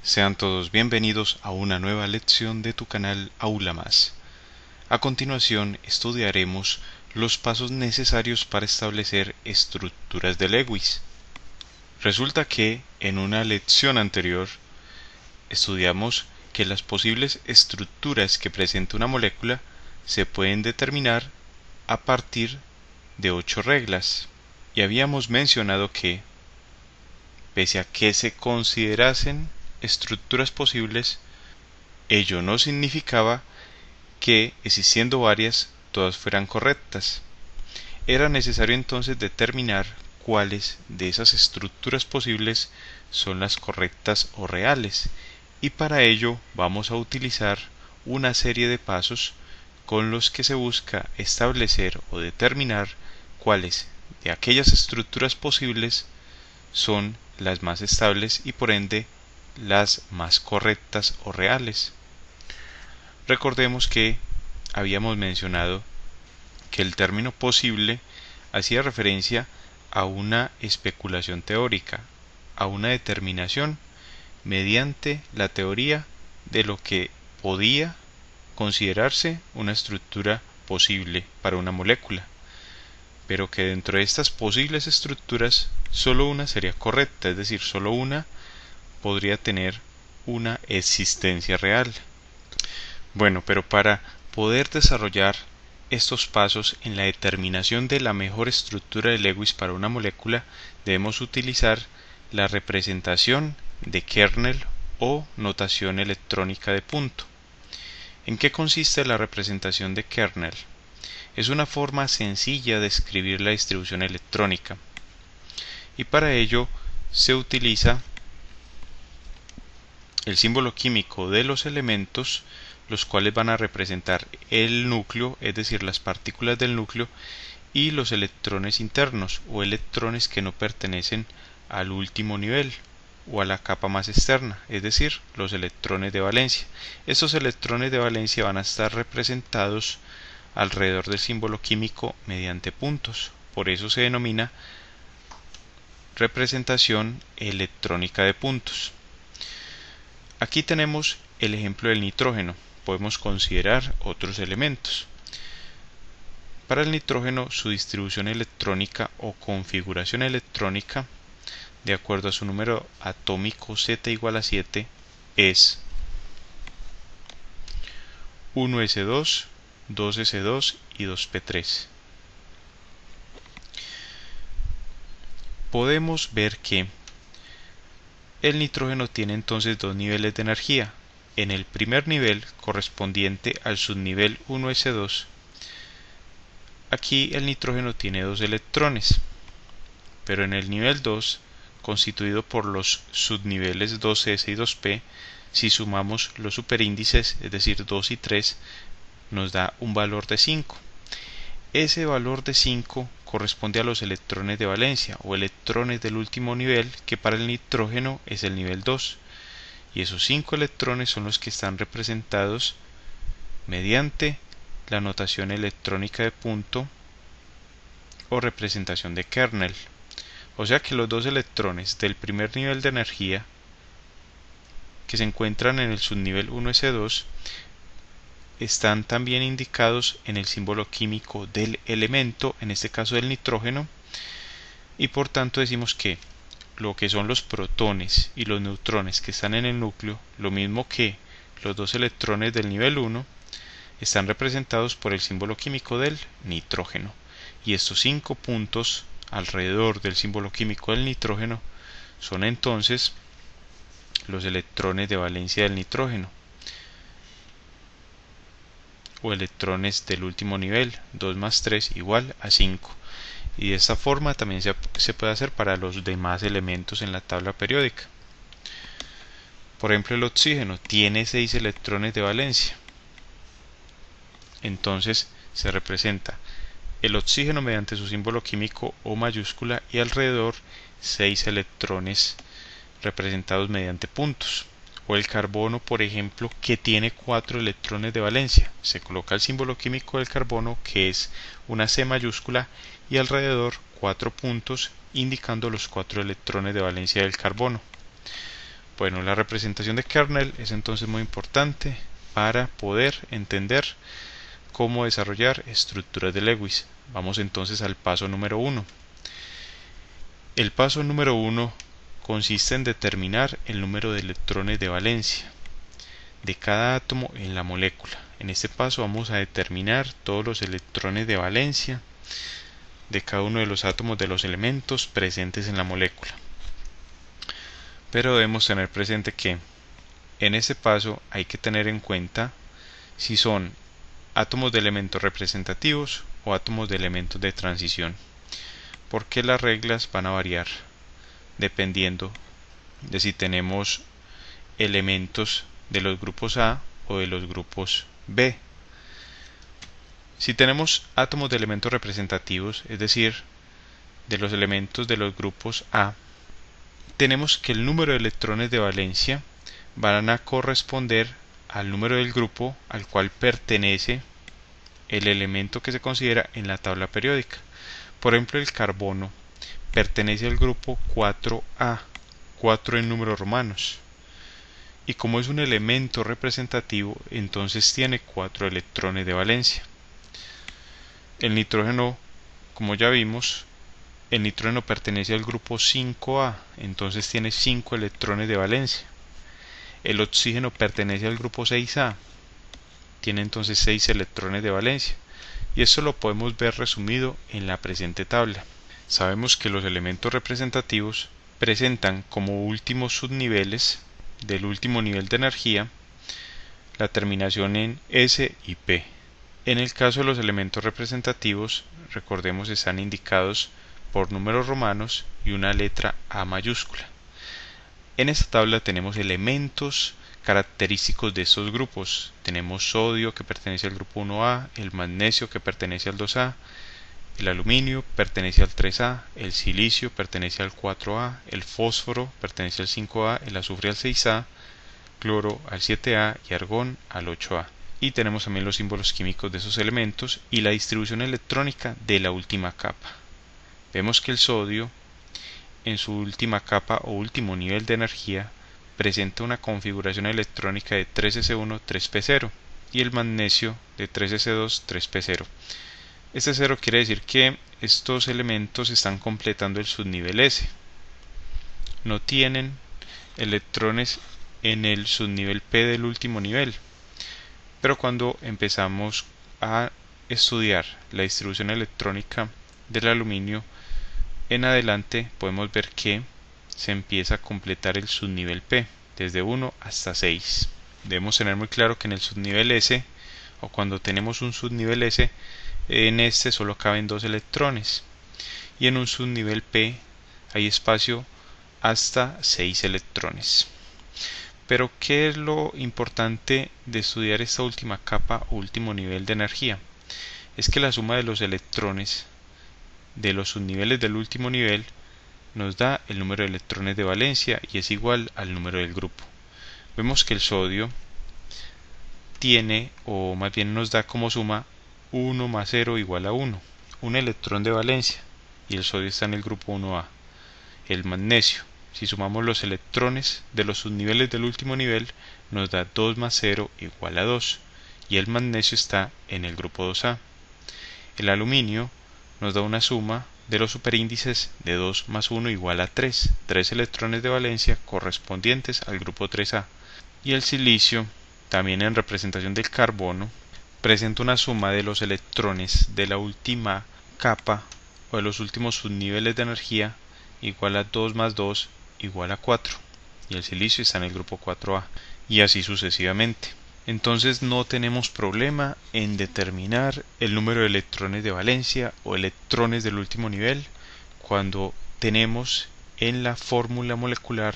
Sean todos bienvenidos a una nueva lección de tu canal Aula Más. A continuación estudiaremos los pasos necesarios para establecer estructuras de Lewis. Resulta que en una lección anterior estudiamos que las posibles estructuras que presenta una molécula se pueden determinar a partir de 8 reglas y habíamos mencionado que, pese a que se considerasen estructuras posibles, ello no significaba que, existiendo varias, todas fueran correctas. Era necesario entonces determinar cuáles de esas estructuras posibles son las correctas o reales, y para ello vamos a utilizar una serie de pasos con los que se busca establecer o determinar cuáles de aquellas estructuras posibles son las más estables y por ende las más correctas o reales. Recordemos que habíamos mencionado que el término posible hacía referencia a una especulación teórica, a una determinación mediante la teoría de lo que podía considerarse una estructura posible para una molécula, pero que dentro de estas posibles estructuras solo una sería correcta, es decir, solo una podría tener una existencia real. Bueno, pero para poder desarrollar estos pasos en la determinación de la mejor estructura de Lewis para una molécula, debemos utilizar la representación de kernel o notación electrónica de punto. ¿En qué consiste la representación de kernel? Es una forma sencilla de escribir la distribución electrónica, y para ello se utiliza el símbolo químico de los elementos, los cuales van a representar el núcleo, es decir, las partículas del núcleo, y los electrones internos o electrones que no pertenecen al último nivel o a la capa más externa, es decir, los electrones de valencia. Estos electrones de valencia van a estar representados alrededor del símbolo químico mediante puntos, por eso se denomina representación electrónica de puntos. Aquí tenemos el ejemplo del nitrógeno. Podemos considerar otros elementos. Para el nitrógeno, su distribución electrónica o configuración electrónica, de acuerdo a su número atómico Z igual a 7, es 1s2, 2s2 y 2p3. Podemos ver que el nitrógeno tiene entonces dos niveles de energía. En el primer nivel, correspondiente al subnivel 1s2, aquí el nitrógeno tiene dos electrones, pero en el nivel 2, constituido por los subniveles 2s y 2p, si sumamos los superíndices, es decir 2 y 3, nos da un valor de 5. Ese valor de 5 corresponde a los electrones de valencia o electrones del último nivel, que para el nitrógeno es el nivel 2, y esos 5 electrones son los que están representados mediante la notación electrónica de punto o representación de kernel. O sea que los dos electrones del primer nivel de energía que se encuentran en el subnivel 1s2 están también indicados en el símbolo químico del elemento, en este caso del nitrógeno, y por tanto decimos que lo que son los protones y los neutrones que están en el núcleo, lo mismo que los dos electrones del nivel 1, están representados por el símbolo químico del nitrógeno, y estos 5 puntos alrededor del símbolo químico del nitrógeno son entonces los electrones de valencia del nitrógeno o electrones del último nivel, 2 más 3 igual a 5, y de esta forma también se puede hacer para los demás elementos en la tabla periódica. Por ejemplo, el oxígeno tiene 6 electrones de valencia, entonces se representa el oxígeno mediante su símbolo químico O mayúscula y alrededor 6 electrones representados mediante puntos. O el carbono, por ejemplo, que tiene 4 electrones de valencia, se coloca el símbolo químico del carbono, que es una C mayúscula, y alrededor 4 puntos indicando los 4 electrones de valencia del carbono. Bueno, la representación de kernel es entonces muy importante para poder entender cómo desarrollar estructuras de Lewis. Vamos entonces al paso número 1. El paso número 1 consiste en determinar el número de electrones de valencia de cada átomo en la molécula. En este paso vamos a determinar todos los electrones de valencia de cada uno de los átomos de los elementos presentes en la molécula. Pero debemos tener presente que en este paso hay que tener en cuenta si son átomos de elementos representativos o átomos de elementos de transición, porque las reglas van a variar dependiendo de si tenemos elementos de los grupos A o de los grupos B. Si tenemos átomos de elementos representativos, es decir, de los elementos de los grupos A, tenemos que el número de electrones de valencia van a corresponder al número del grupo al cual pertenece el elemento que se considera en la tabla periódica. Por ejemplo, el carbono pertenece al grupo 4A, 4 en números romanos, y como es un elemento representativo, entonces tiene 4 electrones de valencia. El nitrógeno, como ya vimos, el nitrógeno pertenece al grupo 5A, entonces tiene 5 electrones de valencia. El oxígeno pertenece al grupo 6A, tiene entonces 6 electrones de valencia, y esto lo podemos ver resumido en la presente tabla. Sabemos que los elementos representativos presentan como últimos subniveles del último nivel de energía la terminación en S y P. En el caso de los elementos representativos, recordemos, están indicados por números romanos y una letra A mayúscula. En esta tabla tenemos elementos característicos de estos grupos. Tenemos sodio, que pertenece al grupo 1A, el magnesio, que pertenece al 2A, el aluminio pertenece al 3A, el silicio pertenece al 4A, el fósforo pertenece al 5A, el azufre al 6A, cloro al 7A y argón al 8A. Y tenemos también los símbolos químicos de esos elementos y la distribución electrónica de la última capa. Vemos que el sodio, en su última capa o último nivel de energía, presenta una configuración electrónica de 3s1, 3p0 y el magnesio de 3s2, 3p0. Este 0 quiere decir que estos elementos están completando el subnivel S. No tienen electrones en el subnivel P del último nivel. Pero cuando empezamos a estudiar la distribución electrónica del aluminio, en adelante podemos ver que se empieza a completar el subnivel P, desde 1 hasta 6. Debemos tener muy claro que en el subnivel S, o cuando tenemos un subnivel S, en este solo caben 2 electrones, y en un subnivel P hay espacio hasta 6 electrones. Pero ¿qué es lo importante de estudiar esta última capa o último nivel de energía? Es que la suma de los electrones de los subniveles del último nivel nos da el número de electrones de valencia y es igual al número del grupo. Vemos que el sodio tiene, o más bien nos da como suma 1 más 0 igual a 1, un electrón de valencia, y el sodio está en el grupo 1A. El magnesio, si sumamos los electrones de los subniveles del último nivel, nos da 2 más 0 igual a 2, y el magnesio está en el grupo 2A. El aluminio nos da una suma de los superíndices de 2 más 1 igual a 3, 3 electrones de valencia correspondientes al grupo 3A. Y el silicio, también en representación del carbono, presenta una suma de los electrones de la última capa o de los últimos subniveles de energía igual a 2 más 2 igual a 4, y el silicio está en el grupo 4A, y así sucesivamente. Entonces no tenemos problema en determinar el número de electrones de valencia o electrones del último nivel cuando tenemos en la fórmula molecular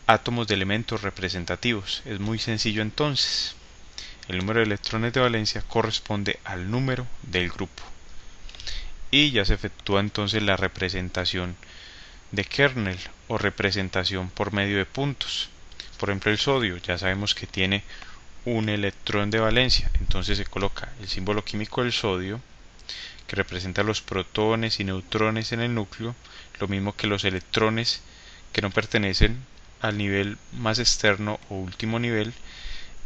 átomos de elementos representativos. Es muy sencillo entonces. El número de electrones de valencia corresponde al número del grupo. Y ya se efectúa entonces la representación de kernel o representación por medio de puntos. Por ejemplo, el sodio ya sabemos que tiene un electrón de valencia, entonces se coloca el símbolo químico del sodio, que representa los protones y neutrones en el núcleo, lo mismo que los electrones que no pertenecen al nivel más externo o último nivel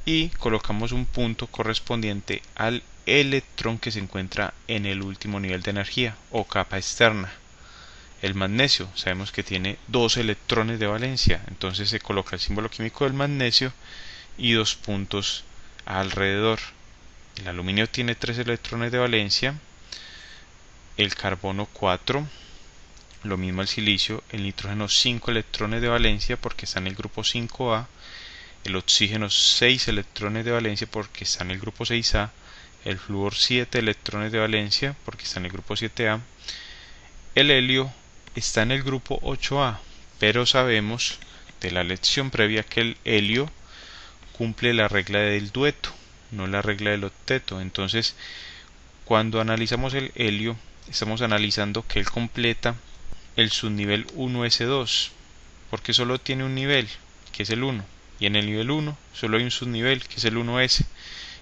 y colocamos un punto correspondiente al electrón que se encuentra en el último nivel de energía o capa externa. El magnesio, sabemos que tiene 2 electrones de valencia, entonces se coloca el símbolo químico del magnesio y 2 puntos alrededor. El aluminio tiene 3 electrones de valencia, el carbono 4, lo mismo el silicio, el nitrógeno 5 electrones de valencia porque está en el grupo 5A, el oxígeno 6 electrones de valencia porque está en el grupo 6A, el flúor 7 electrones de valencia porque está en el grupo 7A, el helio está en el grupo 8A, pero sabemos de la lección previa que el helio cumple la regla del dueto, no la regla del octeto. Entonces, cuando analizamos el helio, estamos analizando que él completa el subnivel 1s2, porque solo tiene un nivel, que es el 1, y en el nivel 1 solo hay un subnivel, que es el 1s,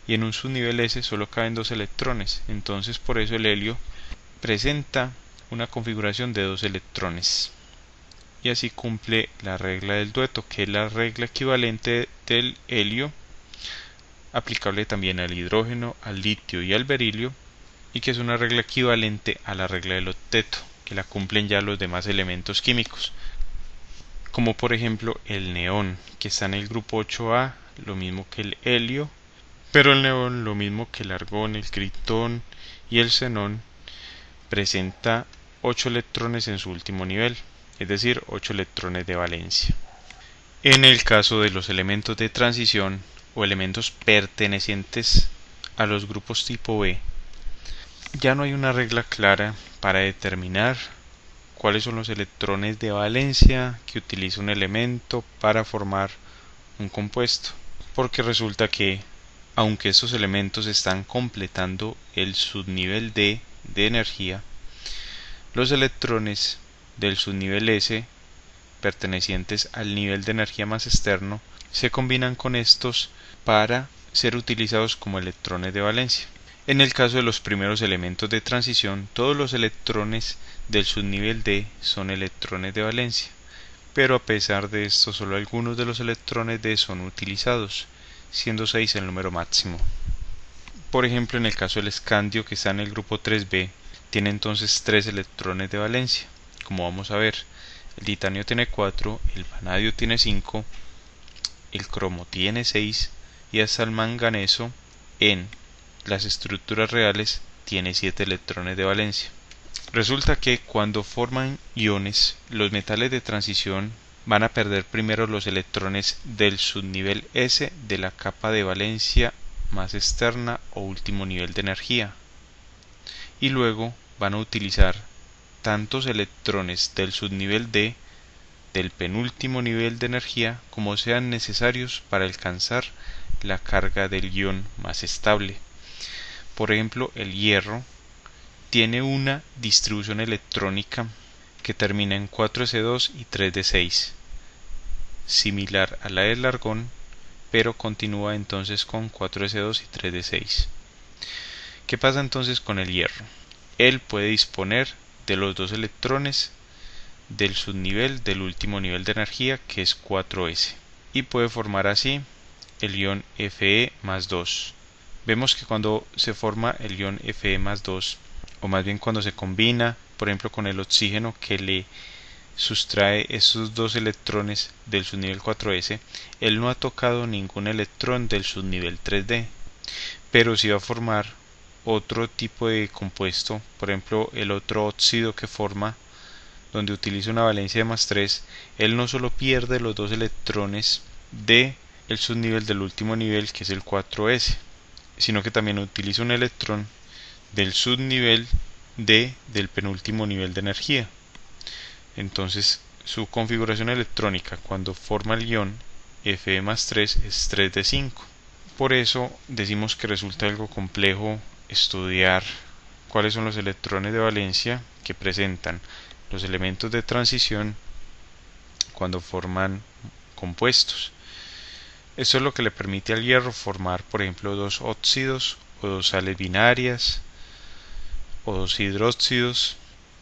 y en un subnivel s solo caben 2 electrones. Entonces, por eso el helio presenta una configuración de 2 electrones y así cumple la regla del dueto, que es la regla equivalente del helio, aplicable también al hidrógeno, al litio y al berilio, y que es una regla equivalente a la regla del octeto, que la cumplen ya los demás elementos químicos, como por ejemplo el neón, que está en el grupo 8A, lo mismo que el helio, pero el neón, lo mismo que el argón, el criptón y el xenón, presenta 8 electrones en su último nivel, es decir, 8 electrones de valencia. En el caso de los elementos de transición o elementos pertenecientes a los grupos tipo B, ya no hay una regla clara para determinar cuáles son los electrones de valencia que utiliza un elemento para formar un compuesto, porque resulta que, aunque estos elementos están completando el subnivel D de energía, los electrones del subnivel S, pertenecientes al nivel de energía más externo, se combinan con estos para ser utilizados como electrones de valencia. En el caso de los primeros elementos de transición, todos los electrones del subnivel D son electrones de valencia, pero a pesar de esto solo algunos de los electrones D son utilizados, siendo 6 el número máximo. Por ejemplo, en el caso del escandio, que está en el grupo 3B, tiene entonces 3 electrones de valencia, como vamos a ver. El titanio tiene 4, el vanadio tiene 5, el cromo tiene 6 y hasta el manganeso en las estructuras reales tiene 7 electrones de valencia. Resulta que cuando forman iones, los metales de transición van a perder primero los electrones del subnivel S de la capa de valencia más externa o último nivel de energía, y luego van a utilizar tantos electrones del subnivel D del penúltimo nivel de energía como sean necesarios para alcanzar la carga del ion más estable. Por ejemplo, el hierro tiene una distribución electrónica que termina en 4s2 y 3d6, similar a la del argón, pero continúa entonces con 4s2 y 3d6. ¿Qué pasa entonces con el hierro? Él puede disponer de los 2 electrones del subnivel del último nivel de energía, que es 4s, y puede formar así el ion Fe más 2. Vemos que cuando se forma el ion Fe más 2, o más bien cuando se combina, por ejemplo, con el oxígeno que le sustrae esos 2 electrones del subnivel 4s, él no ha tocado ningún electrón del subnivel 3d, pero sí va a formar otro tipo de compuesto, por ejemplo el otro óxido que forma, donde utiliza una valencia de más 3, él no solo pierde los 2 electrones de el subnivel del último nivel, que es el 4s, sino que también utiliza un electrón del subnivel D del penúltimo nivel de energía. Entonces su configuración electrónica cuando forma el ion Fe más 3 es 3d5. Por eso decimos que resulta algo complejo estudiar cuáles son los electrones de valencia que presentan los elementos de transición cuando forman compuestos. Esto es lo que le permite al hierro formar, por ejemplo, 2 óxidos o 2 sales binarias o 2 hidróxidos.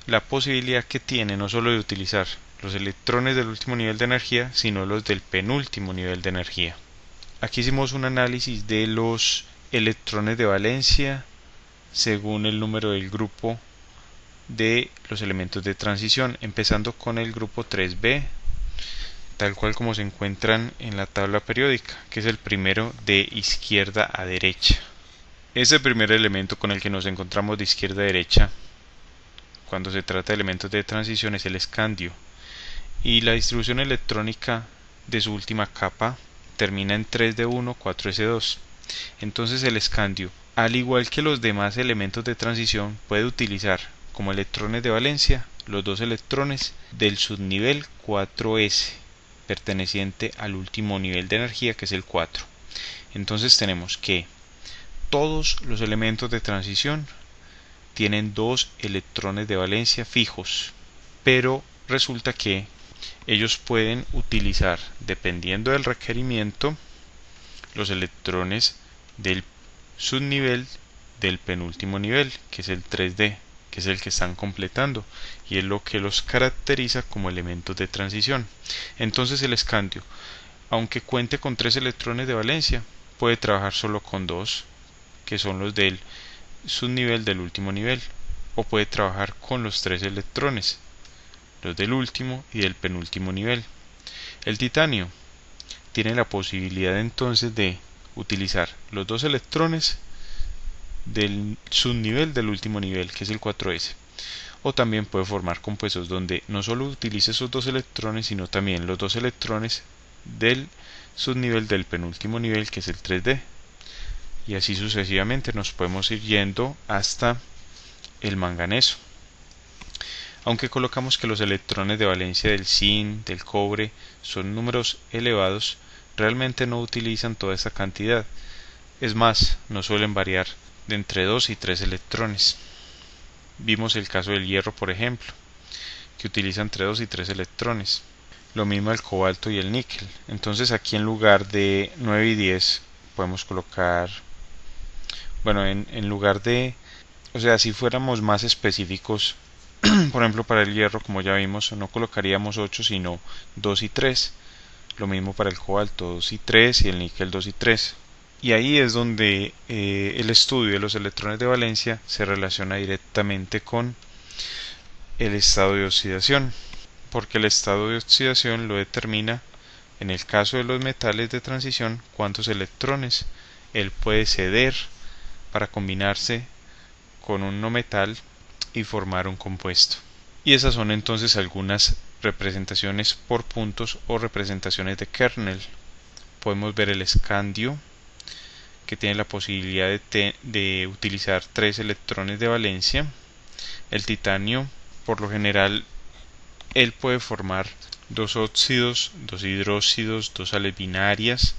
La posibilidad que tiene no solo de utilizar los electrones del último nivel de energía, sino los del penúltimo nivel de energía. Aquí hicimos un análisis de los electrones de valencia según el número del grupo de los elementos de transición, empezando con el grupo 3b, tal cual como se encuentran en la tabla periódica, que es el primero de izquierda a derecha. Ese primer elemento con el que nos encontramos de izquierda a derecha cuando se trata de elementos de transición es el escandio, y la distribución electrónica de su última capa termina en 3d1, 4s2. Entonces el escandio, al igual que los demás elementos de transición, puede utilizar como electrones de valencia los dos electrones del subnivel 4s, perteneciente al último nivel de energía, que es el 4. Entonces tenemos que todos los elementos de transición tienen dos electrones de valencia fijos, pero resulta que ellos pueden utilizar, dependiendo del requerimiento, los electrones del subnivel del penúltimo nivel, que es el 3D, que es el que están completando, y es lo que los caracteriza como elementos de transición. Entonces el escandio, aunque cuente con 3 electrones de valencia, puede trabajar solo con 2, que son los del subnivel del último nivel, o puede trabajar con los 3 electrones, los del último y del penúltimo nivel. El titanio tiene la posibilidad entonces de utilizar los 2 electrones del subnivel del último nivel, que es el 4s, o también puede formar compuestos donde no solo utilice esos 2 electrones, sino también los 2 electrones del subnivel del penúltimo nivel, que es el 3d, y así sucesivamente nos podemos ir yendo hasta el manganeso. Aunque colocamos que los electrones de valencia del zinc, del cobre, son números elevados, realmente no utilizan toda esta cantidad. Es más, no suelen variar de entre 2 y 3 electrones. Vimos el caso del hierro, por ejemplo, que utiliza entre 2 y 3 electrones. Lo mismo el cobalto y el níquel. Entonces aquí en lugar de 9 y 10 podemos colocar, bueno, en lugar de, o sea, si fuéramos más específicos, por ejemplo para el hierro, como ya vimos, no colocaríamos 8 sino 2 y 3. Lo mismo para el cobalto, 2 y 3, y el níquel 2 y 3. Y ahí es donde el estudio de los electrones de valencia se relaciona directamente con el estado de oxidación, porque el estado de oxidación lo determina, en el caso de los metales de transición, cuántos electrones él puede ceder para combinarse con un no metal y formar un compuesto. Y esas son entonces algunas representaciones por puntos o representaciones de kernel. Podemos ver el escandio, que tiene la posibilidad de utilizar 3 electrones de valencia. El titanio, por lo general, él puede formar 2 óxidos, 2 hidróxidos, 2 sales binarias,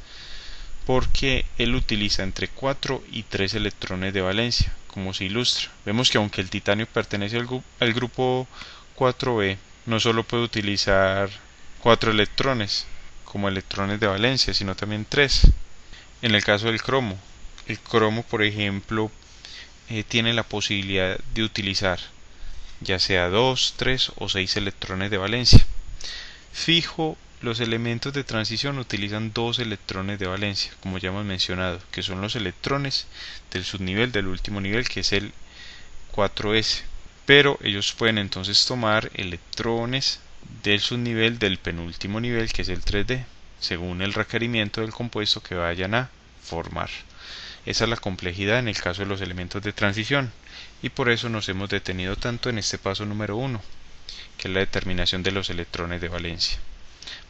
porque él utiliza entre 4 y 3 electrones de valencia, como se ilustra. Vemos que aunque el titanio pertenece al grupo 4b, no solo puede utilizar 4 electrones como electrones de valencia, sino también 3. En el caso del cromo, el cromo, por ejemplo, tiene la posibilidad de utilizar ya sea 2, 3 o 6 electrones de valencia. Fijo, los elementos de transición utilizan 2 electrones de valencia, como ya hemos mencionado, que son los electrones del subnivel del último nivel, que es el 4s. Pero ellos pueden entonces tomar electrones del subnivel del penúltimo nivel, que es el 3d, según el requerimiento del compuesto que vayan a formar. Esa es la complejidad en el caso de los elementos de transición, y por eso nos hemos detenido tanto en este paso número 1, que es la determinación de los electrones de valencia,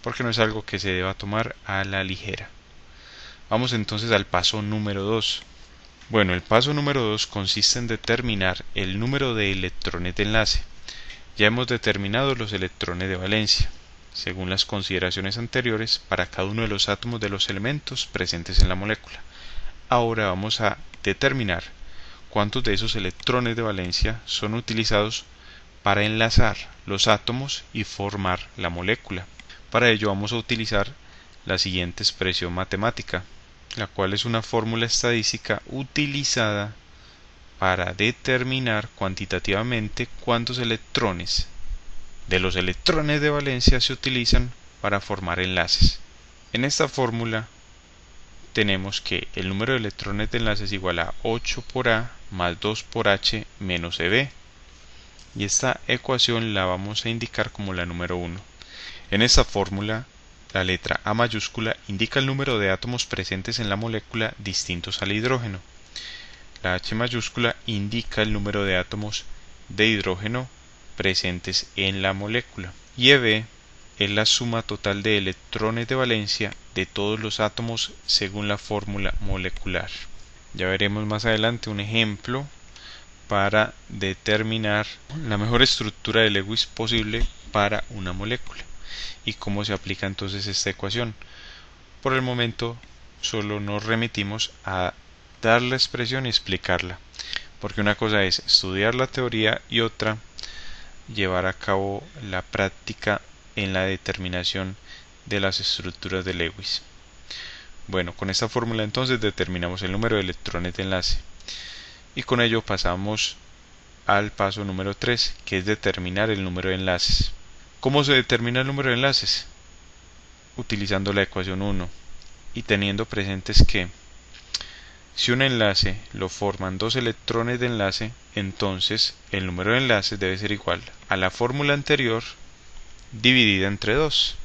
porque no es algo que se deba tomar a la ligera. Vamos entonces al paso número 2. Bueno, el paso número 2 consiste en determinar el número de electrones de enlace. Ya hemos determinado los electrones de valencia, según las consideraciones anteriores, para cada uno de los átomos de los elementos presentes en la molécula. Ahora vamos a determinar cuántos de esos electrones de valencia son utilizados para enlazar los átomos y formar la molécula. Para ello vamos a utilizar la siguiente expresión matemática, la cual es una fórmula estadística utilizada para determinar cuantitativamente cuántos electrones de los electrones de valencia se utilizan para formar enlaces. En esta fórmula tenemos que el número de electrones de enlace es igual a 8 por A más 2 por H menos EB. Y esta ecuación la vamos a indicar como la número 1. En esta fórmula, la letra A mayúscula indica el número de átomos presentes en la molécula distintos al hidrógeno. La H mayúscula indica el número de átomos de hidrógeno presentes en la molécula. Y EB es la suma total de electrones de valencia de todos los átomos según la fórmula molecular. Ya veremos más adelante un ejemplo para determinar la mejor estructura de Lewis posible para una molécula y cómo se aplica entonces esta ecuación. Por el momento solo nos remitimos a dar la expresión y explicarla, porque una cosa es estudiar la teoría y otra llevar a cabo la práctica en la determinación de las estructuras de Lewis. Bueno, con esta fórmula entonces determinamos el número de electrones de enlace y con ello pasamos al paso número 3, que es determinar el número de enlaces. ¿Cómo se determina el número de enlaces? Utilizando la ecuación 1 y teniendo presentes que si un enlace lo forman dos electrones de enlace, entonces el número de enlaces debe ser igual a la fórmula anterior dividida entre 2,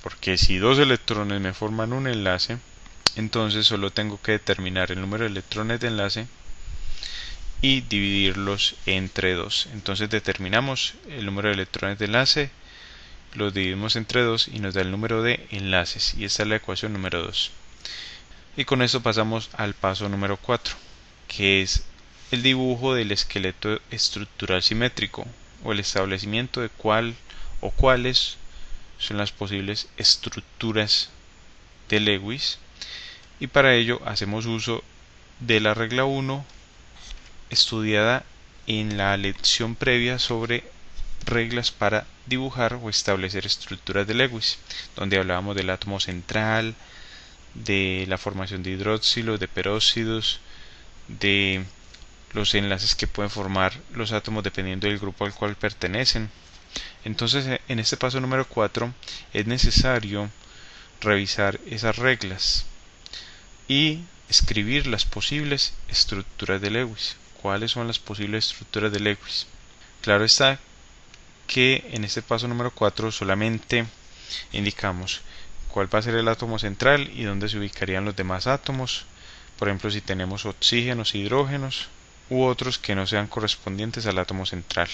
porque si dos electrones me forman un enlace, entonces solo tengo que determinar el número de electrones de enlace y dividirlos entre 2. Entonces determinamos el número de electrones de enlace, los dividimos entre 2 y nos da el número de enlaces, y esta es la ecuación número 2. Y con esto pasamos al paso número 4, que es el dibujo del esqueleto estructural simétrico, o el establecimiento de cuál o cuáles son las posibles estructuras de Lewis, y para ello hacemos uso de la regla 1 estudiada en la lección previa sobre reglas para dibujar o establecer estructuras de Lewis, donde hablábamos del átomo central, de la formación de hidroxilos, de peróxidos, de los enlaces que pueden formar los átomos dependiendo del grupo al cual pertenecen. Entonces, en este paso número 4 es necesario revisar esas reglas y escribir las posibles estructuras de Lewis. ¿Cuáles son las posibles estructuras de Lewis? Claro está que en este paso número 4 solamente indicamos cuál va a ser el átomo central y dónde se ubicarían los demás átomos. Por ejemplo, si tenemos oxígenos, hidrógenos u otros que no sean correspondientes al átomo central.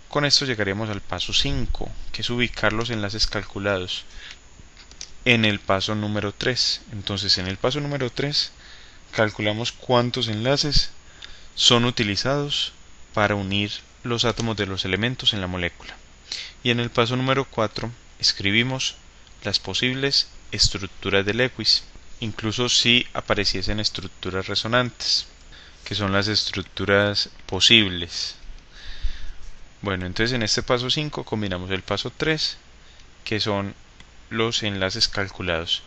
Con esto llegaremos al paso 5, que es ubicar los enlaces calculados en el paso número 3. Entonces, en el paso número 3 calculamos cuántos enlaces son utilizados para unir los átomos de los elementos en la molécula. Y en el paso número 4 escribimos las posibles estructuras de Lewis, incluso si apareciesen estructuras resonantes, que son las estructuras posibles. Bueno, entonces en este paso 5 combinamos el paso 3, que son los enlaces calculados,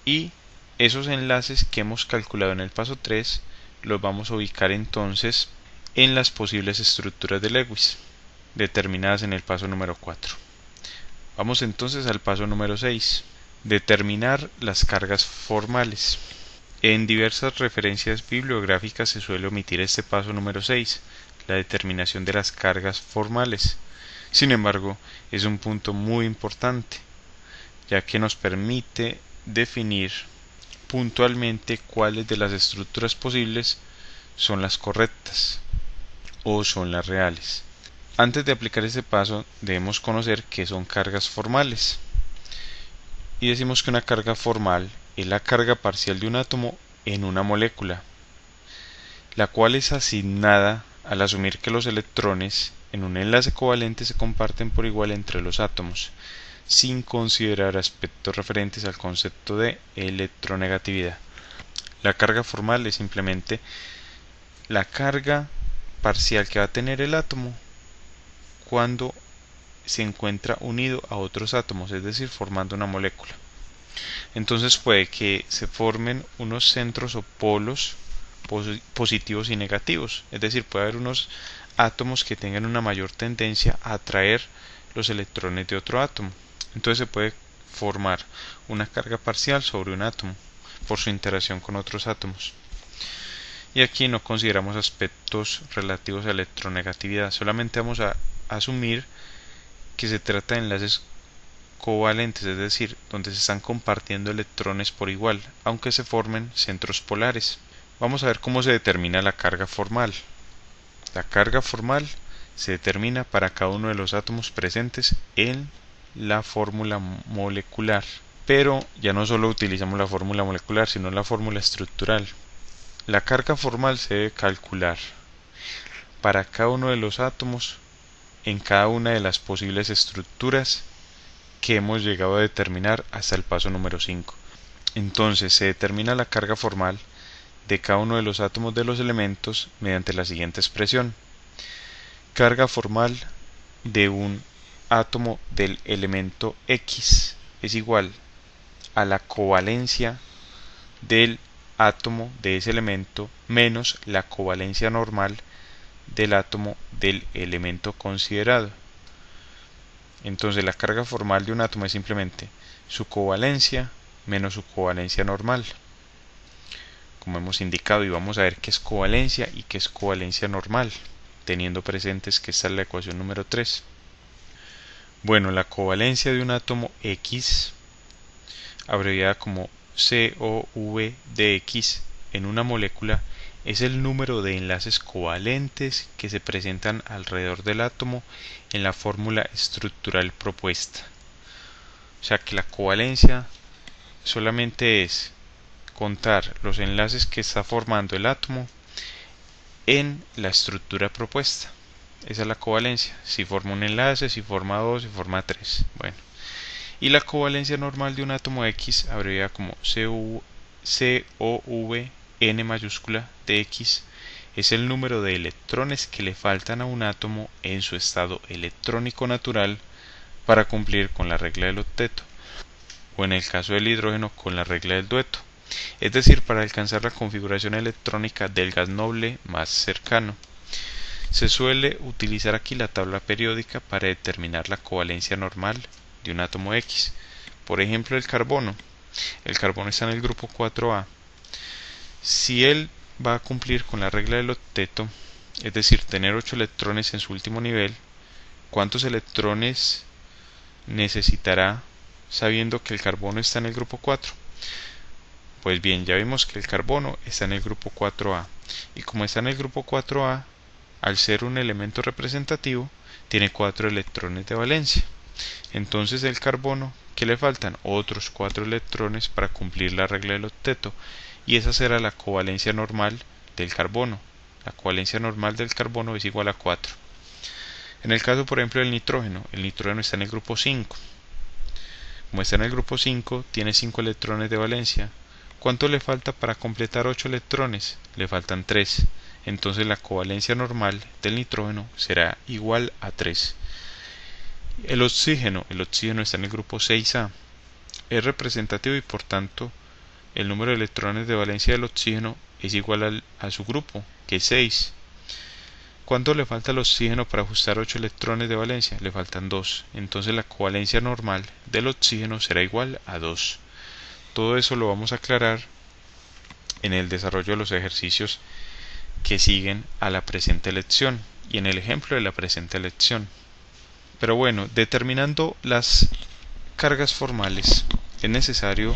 y esos enlaces que hemos calculado en el paso 3 los vamos a ubicar entonces en las posibles estructuras de Lewis determinadas en el paso número 4. Vamos entonces al paso número 6, determinar las cargas formales. En diversas referencias bibliográficas se suele omitir este paso número 6, la determinación de las cargas formales. Sin embargo, es un punto muy importante, ya que nos permite definir puntualmente cuáles de las estructuras posibles son las correctas o son las reales. Antes de aplicar este paso debemos conocer qué son cargas formales, y decimos que una carga formal es la carga parcial de un átomo en una molécula, la cual es asignada al asumir que los electrones en un enlace covalente se comparten por igual entre los átomos, sin considerar aspectos referentes al concepto de electronegatividad. La carga formal es simplemente la carga parcial que va a tener el átomo cuando se encuentra unido a otros átomos, es decir, formando una molécula. Entonces puede que se formen unos centros o polos positivos y negativos, es decir, puede haber unos átomos que tengan una mayor tendencia a atraer los electrones de otro átomo. Entonces se puede formar una carga parcial sobre un átomo por su interacción con otros átomos. Y aquí no consideramos aspectos relativos a electronegatividad, solamente vamos a asumir que se trata de enlaces covalentes, es decir, donde se están compartiendo electrones por igual, aunque se formen centros polares. Vamos a ver cómo se determina la carga formal. La carga formal se determina para cada uno de los átomos presentes en la fórmula molecular. Pero ya no solo utilizamos la fórmula molecular, sino la fórmula estructural. La carga formal se debe calcular para cada uno de los átomos en cada una de las posibles estructuras que hemos llegado a determinar hasta el paso número 5. Entonces se determina la carga formal de cada uno de los átomos de los elementos mediante la siguiente expresión. Carga formal de un átomo del elemento X es igual a la covalencia del átomo de ese elemento menos la covalencia normal del átomo del elemento considerado. Entonces la carga formal de un átomo es simplemente su covalencia menos su covalencia normal, como hemos indicado, y vamos a ver qué es covalencia y qué es covalencia normal, teniendo presentes que esta es la ecuación número 3. Bueno, la covalencia de un átomo X, abreviada como COV-dx en una molécula, es el número de enlaces covalentes que se presentan alrededor del átomo en la fórmula estructural propuesta. O sea que la covalencia solamente es contar los enlaces que está formando el átomo en la estructura propuesta. Esa es la covalencia, si forma un enlace, si forma dos, si forma tres. Bueno, y la covalencia normal de un átomo X, abreviada como COV-N mayúscula de X, es el número de electrones que le faltan a un átomo en su estado electrónico natural para cumplir con la regla del octeto, o en el caso del hidrógeno con la regla del dueto, es decir, para alcanzar la configuración electrónica del gas noble más cercano. Se suele utilizar aquí la tabla periódica para determinar la covalencia normal de un átomo X. Por ejemplo, el carbono. El carbono está en el grupo 4A. Si él va a cumplir con la regla del octeto, es decir, tener 8 electrones en su último nivel, ¿cuántos electrones necesitará sabiendo que el carbono está en el grupo 4? Pues bien, ya vimos que el carbono está en el grupo 4A, y como está en el grupo 4A, al ser un elemento representativo, tiene 4 electrones de valencia. Entonces el carbono, ¿qué le faltan? Otros 4 electrones para cumplir la regla del octeto, y esa será la covalencia normal del carbono. La covalencia normal del carbono es igual a 4. En el caso, por ejemplo, del nitrógeno, el nitrógeno está en el grupo 5. Como está en el grupo 5, tiene 5 electrones de valencia. ¿Cuánto le falta para completar 8 electrones? Le faltan 3. Entonces la covalencia normal del nitrógeno será igual a 3. El oxígeno está en el grupo 6A. Es representativo y por tanto el número de electrones de valencia del oxígeno es igual a su grupo, que es 6. ¿Cuánto le falta al oxígeno para ajustar 8 electrones de valencia? Le faltan 2. Entonces la covalencia normal del oxígeno será igual a 2. Todo eso lo vamos a aclarar en el desarrollo de los ejercicios que siguen a la presente lección y en el ejemplo de la presente lección. Pero bueno, determinando las cargas formales es necesario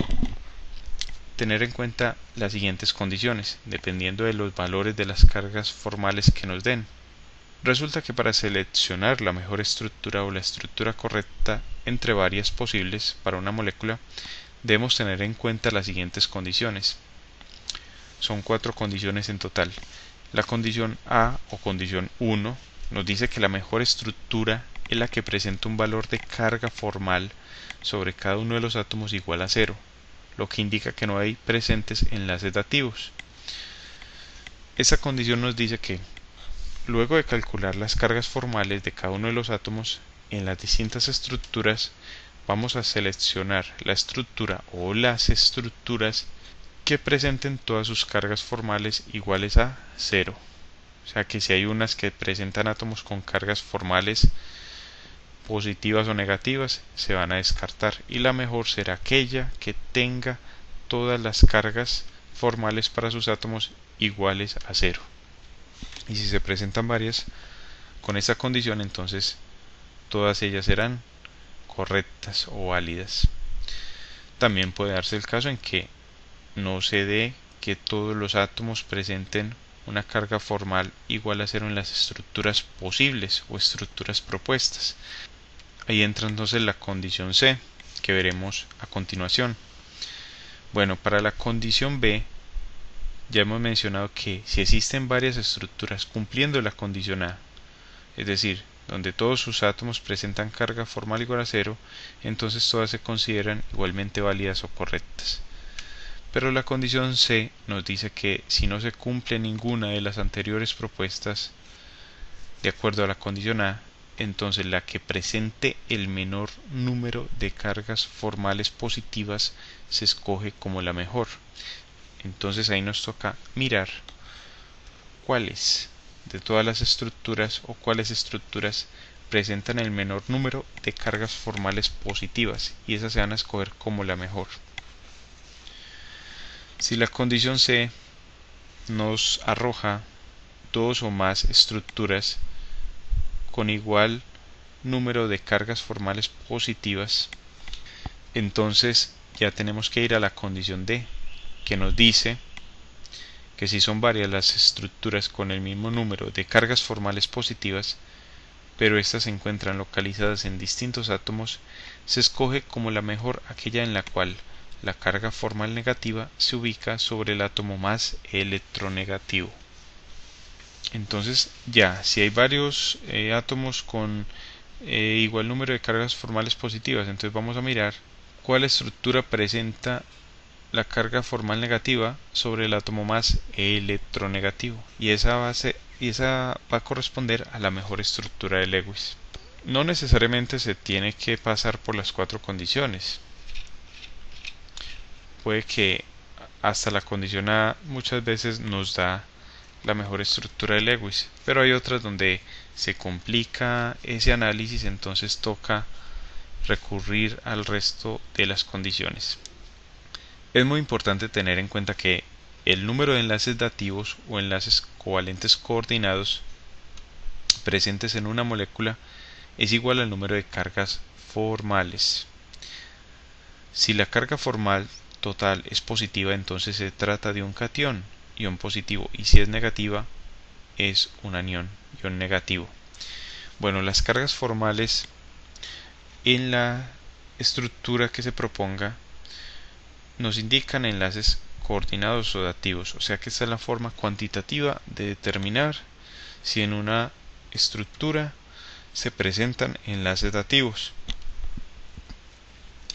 tener en cuenta las siguientes condiciones, dependiendo de los valores de las cargas formales que nos den. Resulta que para seleccionar la mejor estructura o la estructura correcta entre varias posibles para una molécula, debemos tener en cuenta las siguientes condiciones. Son 4 condiciones en total. La condición A o condición 1 nos dice que la mejor estructura es la que presenta un valor de carga formal sobre cada uno de los átomos igual a 0, lo que indica que no hay presentes enlaces dativos. Esta condición nos dice que, luego de calcular las cargas formales de cada uno de los átomos en las distintas estructuras, vamos a seleccionar la estructura o las estructuras que presenten todas sus cargas formales iguales a 0. O sea que si hay unas que presentan átomos con cargas formales positivas o negativas se van a descartar y la mejor será aquella que tenga todas las cargas formales para sus átomos iguales a cero. Y si se presentan varias con esta condición, entonces todas ellas serán correctas o válidas. También puede darse el caso en que no se dé que todos los átomos presenten una carga formal igual a cero en las estructuras posibles o estructuras propuestas. Ahí entra entonces la condición C, que veremos a continuación. Bueno, para la condición B ya hemos mencionado que si existen varias estructuras cumpliendo la condición A, es decir, donde todos sus átomos presentan carga formal igual a cero, entonces todas se consideran igualmente válidas o correctas. Pero la condición C nos dice que si no se cumple ninguna de las anteriores propuestas de acuerdo a la condición A, entonces la que presente el menor número de cargas formales positivas se escoge como la mejor. Entonces ahí nos toca mirar cuáles de todas las estructuras o cuáles estructuras presentan el menor número de cargas formales positivas y esas se van a escoger como la mejor. Si la condición C nos arroja dos o más estructuras con igual número de cargas formales positivas, entonces ya tenemos que ir a la condición D, que nos dice que si son varias las estructuras con el mismo número de cargas formales positivas, pero estas se encuentran localizadas en distintos átomos, se escoge como la mejor aquella en la cual la carga formal negativa se ubica sobre el átomo más electronegativo. Entonces ya, si hay varios átomos con igual número de cargas formales positivas, entonces vamos a mirar cuál estructura presenta la carga formal negativa sobre el átomo más electronegativo, y esa va a corresponder a la mejor estructura de Lewis. No necesariamente se tiene que pasar por las cuatro condiciones. Puede que hasta la condición A muchas veces nos da la mejor estructura de Lewis, pero hay otras donde se complica ese análisis, entonces toca recurrir al resto de las condiciones. Es muy importante tener en cuenta que el número de enlaces dativos o enlaces covalentes coordinados presentes en una molécula es igual al número de cargas formales. Si la carga formal total es positiva, entonces se trata de un catión, ion positivo, y si es negativa es un anión, ion negativo. Bueno, las cargas formales en la estructura que se proponga nos indican enlaces coordinados o dativos, o sea que esta es la forma cuantitativa de determinar si en una estructura se presentan enlaces dativos.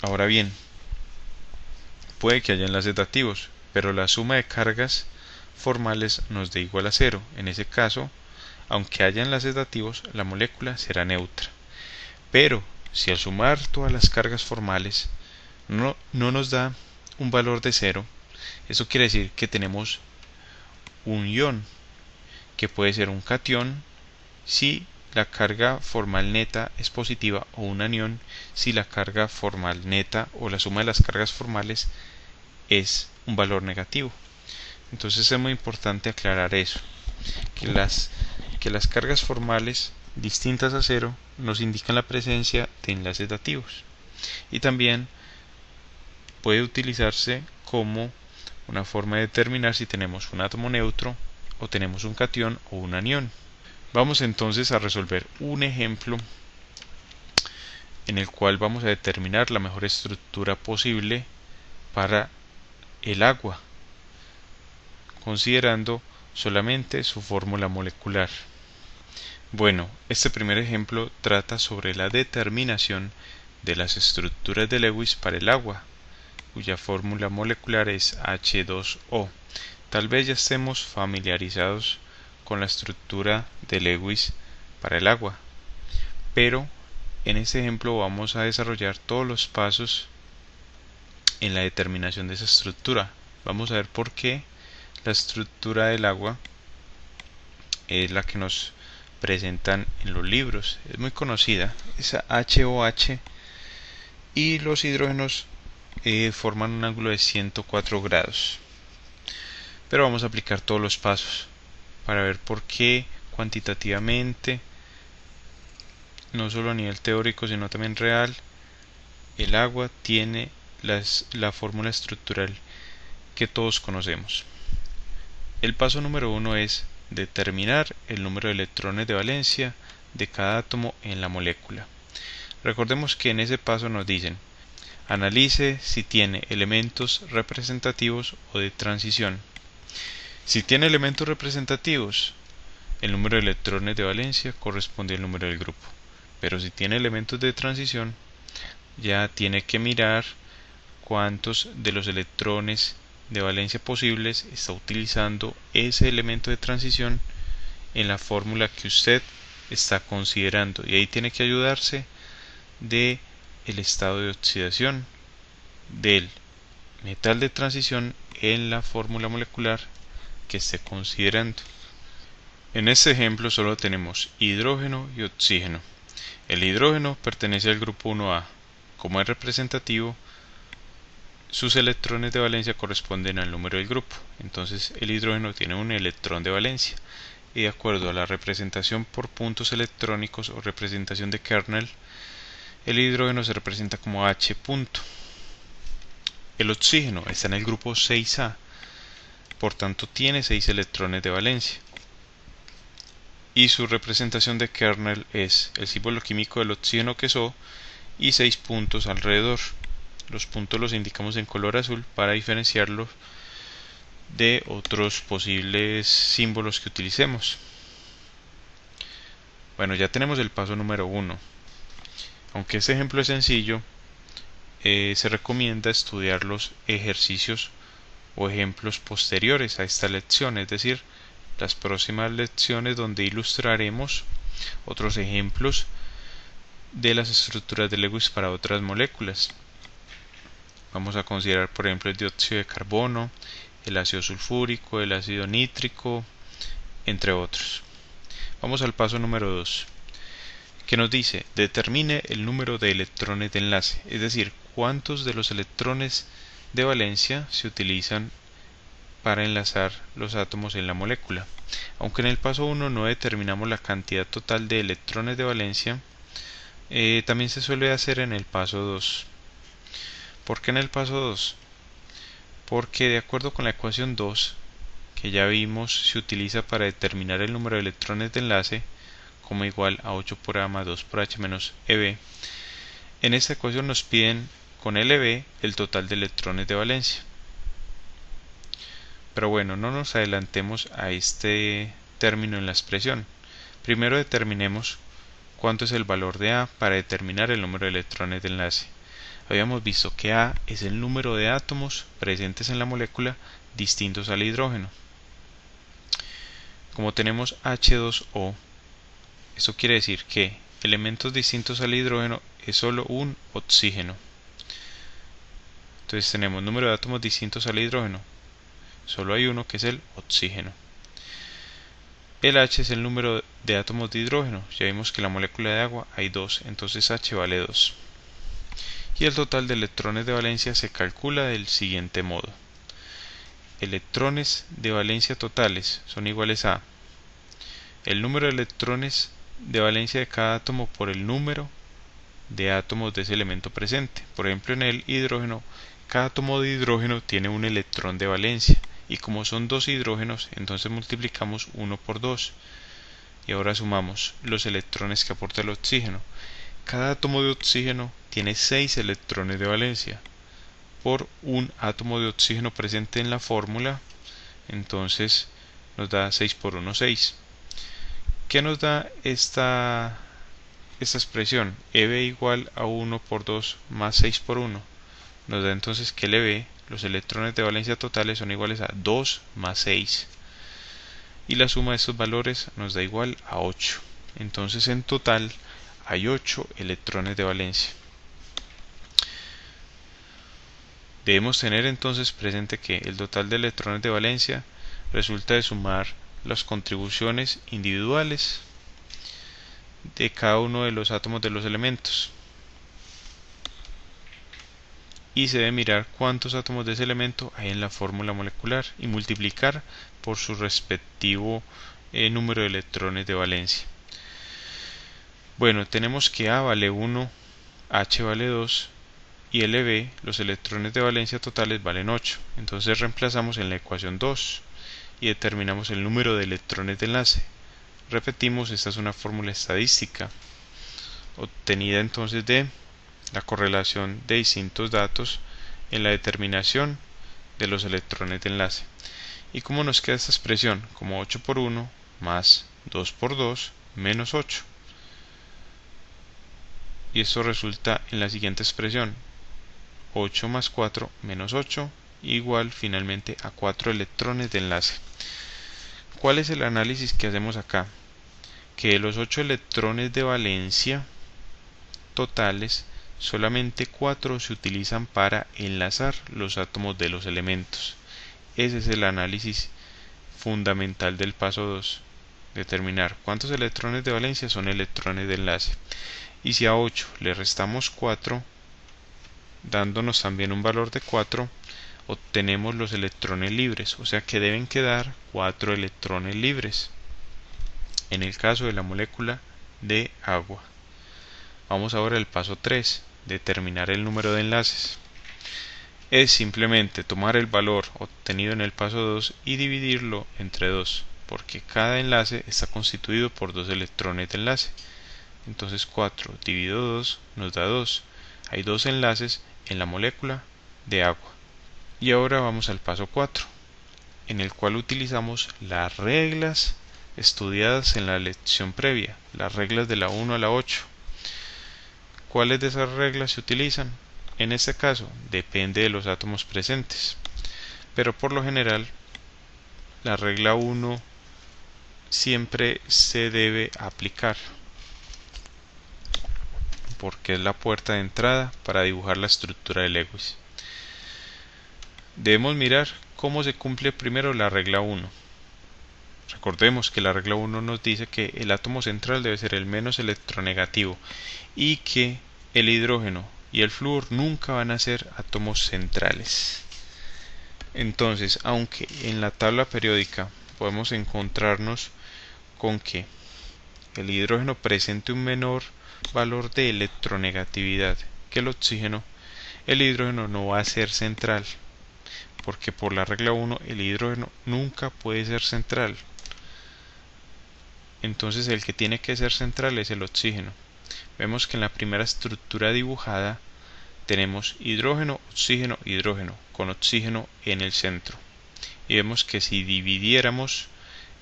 Ahora bien, puede que haya enlaces dativos, pero la suma de cargas formales nos dé igual a cero. En ese caso, aunque haya enlaces dativos, la molécula será neutra. Pero si al sumar todas las cargas formales no nos da un valor de cero, eso quiere decir que tenemos un ion, que puede ser un catión si la carga formal neta es positiva, o un anión si la carga formal neta o la suma de las cargas formales es un valor negativo. Entonces es muy importante aclarar eso, que las cargas formales distintas a cero nos indican la presencia de enlaces dativos, y también puede utilizarse como una forma de determinar si tenemos un átomo neutro o tenemos un catión o un anión. Vamos entonces a resolver un ejemplo en el cual vamos a determinar la mejor estructura posible para el agua, considerando solamente su fórmula molecular. Bueno, este primer ejemplo trata sobre la determinación de las estructuras de Lewis para el agua, cuya fórmula molecular es H2O. Tal vez ya estemos familiarizados con la estructura de Lewis para el agua, pero en este ejemplo vamos a desarrollar todos los pasos en la determinación de esa estructura. Vamos a ver por qué la estructura del agua es la que nos presentan en los libros. Es muy conocida, esa HOH, y los hidrógenos forman un ángulo de 104 grados. Pero vamos a aplicar todos los pasos para ver por qué cuantitativamente, no solo a nivel teórico sino también real, el agua tiene la fórmula estructural que todos conocemos. El paso número 1 es determinar el número de electrones de valencia de cada átomo en la molécula. Recordemos que en ese paso nos dicen: analice si tiene elementos representativos o de transición. Si tiene elementos representativos, el número de electrones de valencia corresponde al número del grupo. Pero si tiene elementos de transición, ya tiene que mirar cuántos de los electrones de valencia posibles está utilizando ese elemento de transición en la fórmula que usted está considerando, y ahí tiene que ayudarse de el estado de oxidación del metal de transición en la fórmula molecular que esté considerando. En este ejemplo solo tenemos hidrógeno y oxígeno. El hidrógeno pertenece al grupo 1A. Como es representativo, sus electrones de valencia corresponden al número del grupo. Entonces el hidrógeno tiene un electrón de valencia, y de acuerdo a la representación por puntos electrónicos o representación de kernel, el hidrógeno se representa como H punto. El oxígeno está en el grupo 6A, por tanto tiene 6 electrones de valencia, y su representación de kernel es el símbolo químico del oxígeno, que es O, y 6 puntos alrededor. Los puntos los indicamos en color azul para diferenciarlos de otros posibles símbolos que utilicemos. Bueno, ya tenemos el paso número 1. Aunque este ejemplo es sencillo, se recomienda estudiar los ejercicios o ejemplos posteriores a esta lección, es decir, las próximas lecciones, donde ilustraremos otros ejemplos de las estructuras de Lewis para otras moléculas. Vamos a considerar, por ejemplo, el dióxido de carbono, el ácido sulfúrico, el ácido nítrico, entre otros. Vamos al paso número 2, que nos dice: determine el número de electrones de enlace, es decir, cuántos de los electrones de valencia se utilizan para enlazar los átomos en la molécula. Aunque en el paso 1 no determinamos la cantidad total de electrones de valencia, también se suele hacer en el paso 2. ¿Por qué en el paso 2? Porque de acuerdo con la ecuación 2, que ya vimos, se utiliza para determinar el número de electrones de enlace como igual a 8 por A más 2 por H menos EB. En esta ecuación nos piden con LB el total de electrones de valencia. Pero bueno, no nos adelantemos a este término en la expresión. Primero determinemos cuánto es el valor de A para determinar el número de electrones de enlace. Habíamos visto que A es el número de átomos presentes en la molécula distintos al hidrógeno. Como tenemos H2O, esto quiere decir que elementos distintos al hidrógeno es solo un oxígeno. Entonces tenemos número de átomos distintos al hidrógeno, solo hay uno, que es el oxígeno. El H es el número de átomos de hidrógeno. Ya vimos que en la molécula de agua hay 2, entonces H vale 2. Y el total de electrones de valencia se calcula del siguiente modo: electrones de valencia totales son iguales a el número de electrones de valencia de cada átomo por el número de átomos de ese elemento presente. Por ejemplo, en el hidrógeno, cada átomo de hidrógeno tiene un electrón de valencia, y como son 2 hidrógenos, entonces multiplicamos 1 por 2, y ahora sumamos los electrones que aporta el oxígeno. Cada átomo de oxígeno tiene 6 electrones de valencia por un átomo de oxígeno presente en la fórmula, entonces nos da 6 por 1, 6. ¿Qué nos da esta expresión? EB igual a 1 por 2 más 6 por 1. Nos da entonces que LB, los electrones de valencia totales, son iguales a 2 más 6. Y la suma de estos valores nos da igual a 8. Entonces en total hay 8 electrones de valencia. Debemos tener entonces presente que el total de electrones de valencia resulta de sumar las contribuciones individuales de cada uno de los átomos de los elementos. Y se debe mirar cuántos átomos de ese elemento hay en la fórmula molecular y multiplicar por su respectivo número de electrones de valencia. Bueno, tenemos que A vale 1, H vale 2 y Lb, los electrones de valencia totales, valen 8. Entonces reemplazamos en la ecuación 2 y determinamos el número de electrones de enlace. Repetimos, esta es una fórmula estadística obtenida entonces de la correlación de distintos datos en la determinación de los electrones de enlace. ¿Y cómo nos queda esta expresión? Como 8 por 1 más 2 por 2 menos 8. Y esto resulta en la siguiente expresión: 8 más 4 menos 8 igual finalmente a 4 electrones de enlace. ¿Cuál es el análisis que hacemos acá? Que de los 8 electrones de valencia totales, solamente 4 se utilizan para enlazar los átomos de los elementos. Ese es el análisis fundamental del paso 2. Determinar cuántos electrones de valencia son electrones de enlace. Y si a 8 le restamos 4, dándonos también un valor de 4, obtenemos los electrones libres, o sea que deben quedar 4 electrones libres en el caso de la molécula de agua. Vamos ahora al paso 3, determinar el número de enlaces. Es simplemente tomar el valor obtenido en el paso 2 y dividirlo entre 2, porque cada enlace está constituido por 2 electrones de enlace. Entonces 4 dividido 2 nos da 2. Hay 2 enlaces en la molécula de agua. Y ahora vamos al paso 4, en el cual utilizamos las reglas estudiadas en la lección previa, las reglas de la 1 a la 8. ¿Cuáles de esas reglas se utilizan? En este caso, depende de los átomos presentes, pero por lo general, la regla 1 siempre se debe aplicar, porque es la puerta de entrada para dibujar la estructura de Lewis. Debemos mirar cómo se cumple primero la regla 1. Recordemos que la regla 1 nos dice que el átomo central debe ser el menos electronegativo y que el hidrógeno y el flúor nunca van a ser átomos centrales. Entonces, aunque en la tabla periódica podemos encontrarnos con que el hidrógeno presente un menor valor de electronegatividad que el oxígeno, el hidrógeno no va a ser central, porque por la regla 1 el hidrógeno nunca puede ser central. Entonces el que tiene que ser central es el oxígeno. Vemos que en la primera estructura dibujada tenemos hidrógeno, oxígeno, hidrógeno, con oxígeno en el centro. Y vemos que si dividiéramos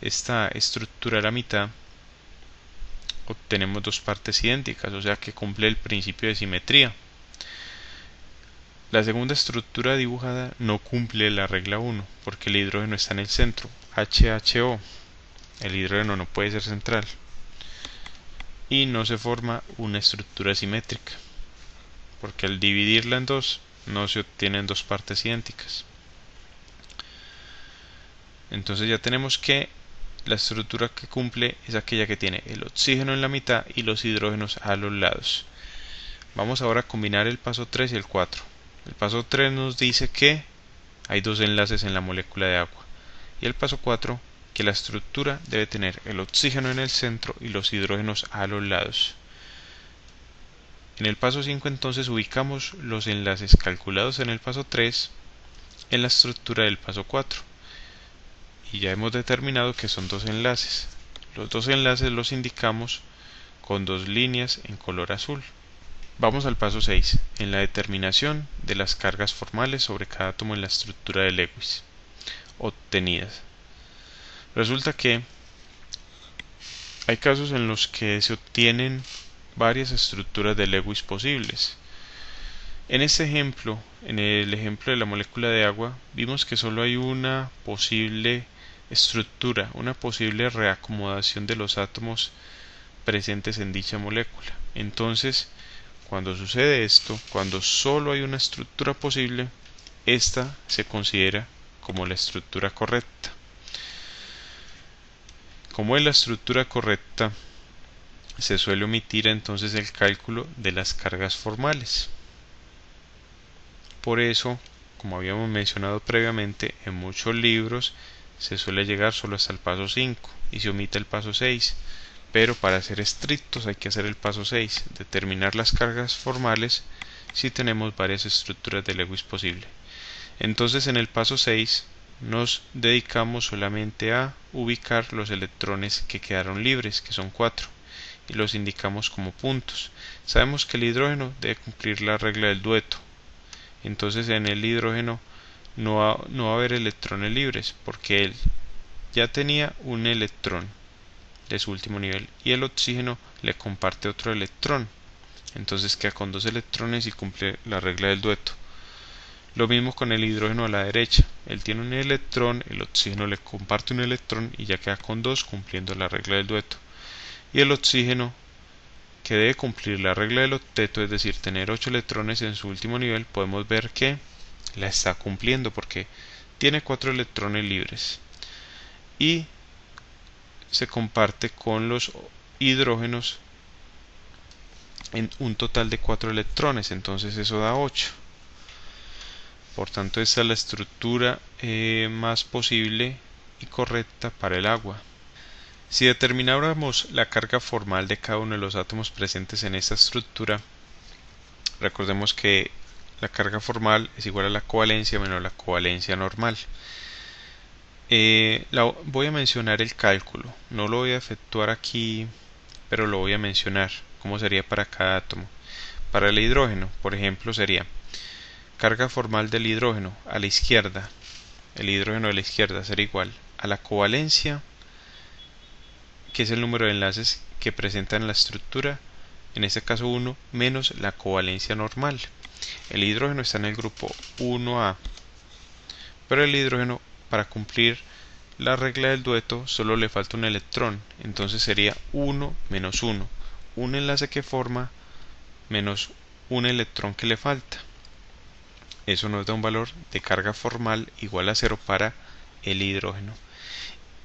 esta estructura a la mitad, obtenemos dos partes idénticas, o sea que cumple el principio de simetría. La segunda estructura dibujada no cumple la regla 1, porque el hidrógeno está en el centro, HHO. El hidrógeno no puede ser central y no se forma una estructura simétrica, porque al dividirla en dos no se obtienen dos partes idénticas. Entonces ya tenemos que la estructura que cumple es aquella que tiene el oxígeno en la mitad y los hidrógenos a los lados. Vamos ahora a combinar el paso 3 y el 4. El paso 3 nos dice que hay dos enlaces en la molécula de agua, y el paso 4 que la estructura debe tener el oxígeno en el centro y los hidrógenos a los lados. En el paso 5 entonces ubicamos los enlaces calculados en el paso 3 en la estructura del paso 4 y ya hemos determinado que son dos enlaces. Los dos enlaces los indicamos con dos líneas en color azul. Vamos al paso 6, en la determinación de las cargas formales sobre cada átomo en la estructura de Lewis obtenidas. Resulta que hay casos en los que se obtienen varias estructuras de Lewis posibles. En este ejemplo, en el ejemplo de la molécula de agua, vimos que solo hay una posible estructura, una posible reacomodación de los átomos presentes en dicha molécula. Entonces, cuando sucede esto, cuando solo hay una estructura posible, esta se considera como la estructura correcta. Como es la estructura correcta, se suele omitir entonces el cálculo de las cargas formales. Por eso, como habíamos mencionado previamente, en muchos libros se suele llegar solo hasta el paso 5 y se omite el paso 6, pero para ser estrictos hay que hacer el paso 6, determinar las cargas formales si tenemos varias estructuras de Lewis posible. Entonces en el paso 6 nos dedicamos solamente a ubicar los electrones que quedaron libres, que son 4, y los indicamos como puntos. Sabemos que el hidrógeno debe cumplir la regla del dueto, entonces en el hidrógeno no va a haber electrones libres porque él ya tenía un electrón de su último nivel y el oxígeno le comparte otro electrón, entonces queda con 2 electrones y cumple la regla del dueto. Lo mismo con el hidrógeno a la derecha, él tiene un electrón, el oxígeno le comparte un electrón y ya queda con 2 cumpliendo la regla del dueto. Y el oxígeno, que debe cumplir la regla del octeto, es decir, tener 8 electrones en su último nivel, podemos ver que la está cumpliendo porque tiene 4 electrones libres y se comparte con los hidrógenos en un total de 4 electrones, entonces eso da 8. Por tanto, esta es la estructura más posible y correcta para el agua. Si determináramos la carga formal de cada uno de los átomos presentes en esta estructura, recordemos que la carga formal es igual a la covalencia menos la covalencia normal. Voy a mencionar el cálculo, no lo voy a efectuar aquí, pero lo voy a mencionar, cómo sería para cada átomo. Para el hidrógeno, por ejemplo, sería carga formal del hidrógeno a la izquierda, el hidrógeno de la izquierda será igual a la covalencia, que es el número de enlaces que presentan la estructura, en este caso 1, menos la covalencia normal. El hidrógeno está en el grupo 1A, pero el hidrógeno, para cumplir la regla del dueto, solo le falta un electrón, entonces sería 1 menos 1, un enlace que forma menos un electrón que le falta. Eso nos da un valor de carga formal igual a 0 para el hidrógeno.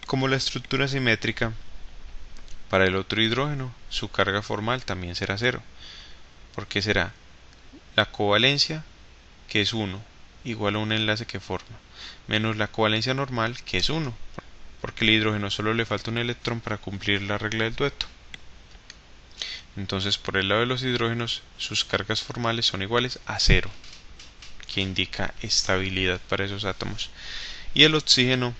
Como la estructura es simétrica, para el otro hidrógeno su carga formal también será 0, porque será la covalencia, que es 1, igual a un enlace que forma, menos la covalencia normal, que es 1, porque el hidrógeno solo le falta un electrón para cumplir la regla del dueto. Entonces, por el lado de los hidrógenos, sus cargas formales son iguales a 0, que indica estabilidad para esos átomos. Y el oxígeno,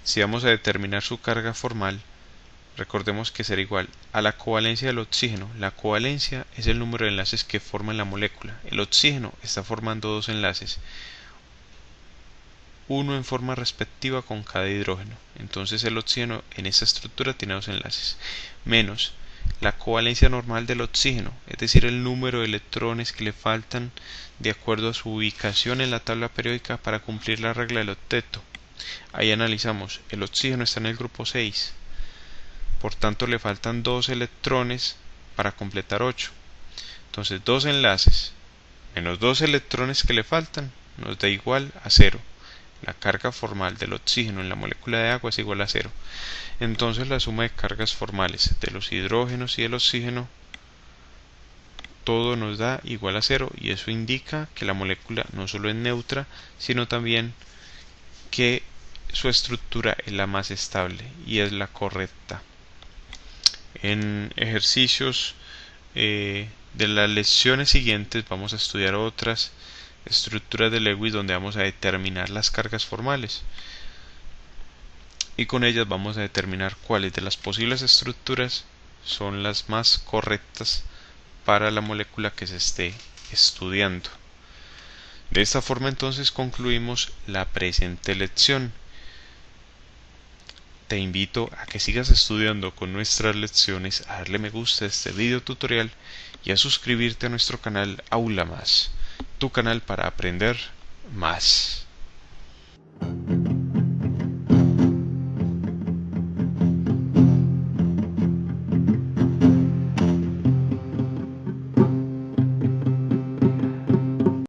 si vamos a determinar su carga formal, recordemos que será igual a la covalencia del oxígeno. La covalencia es el número de enlaces que forman la molécula. El oxígeno está formando 2 enlaces, uno en forma respectiva con cada hidrógeno. Entonces el oxígeno en esta estructura tiene 2 enlaces, menos la covalencia normal del oxígeno, es decir, el número de electrones que le faltan de acuerdo a su ubicación en la tabla periódica para cumplir la regla del octeto. Ahí analizamos, el oxígeno está en el grupo 6, por tanto le faltan 2 electrones para completar 8. Entonces 2 enlaces menos 2 electrones que le faltan nos da igual a 0. La carga formal del oxígeno en la molécula de agua es igual a 0. Entonces la suma de cargas formales de los hidrógenos y del oxígeno, todo nos da igual a 0, y eso indica que la molécula no solo es neutra, sino también que su estructura es la más estable y es la correcta. En ejercicios de las lecciones siguientes vamos a estudiar otras estructuras de Lewis donde vamos a determinar las cargas formales, y con ellas vamos a determinar cuáles de las posibles estructuras son las más correctas para la molécula que se esté estudiando. De esta forma entonces concluimos la presente lección. Te invito a que sigas estudiando con nuestras lecciones, a darle me gusta a este video tutorial y a suscribirte a nuestro canal Aula Más, tu canal para aprender más.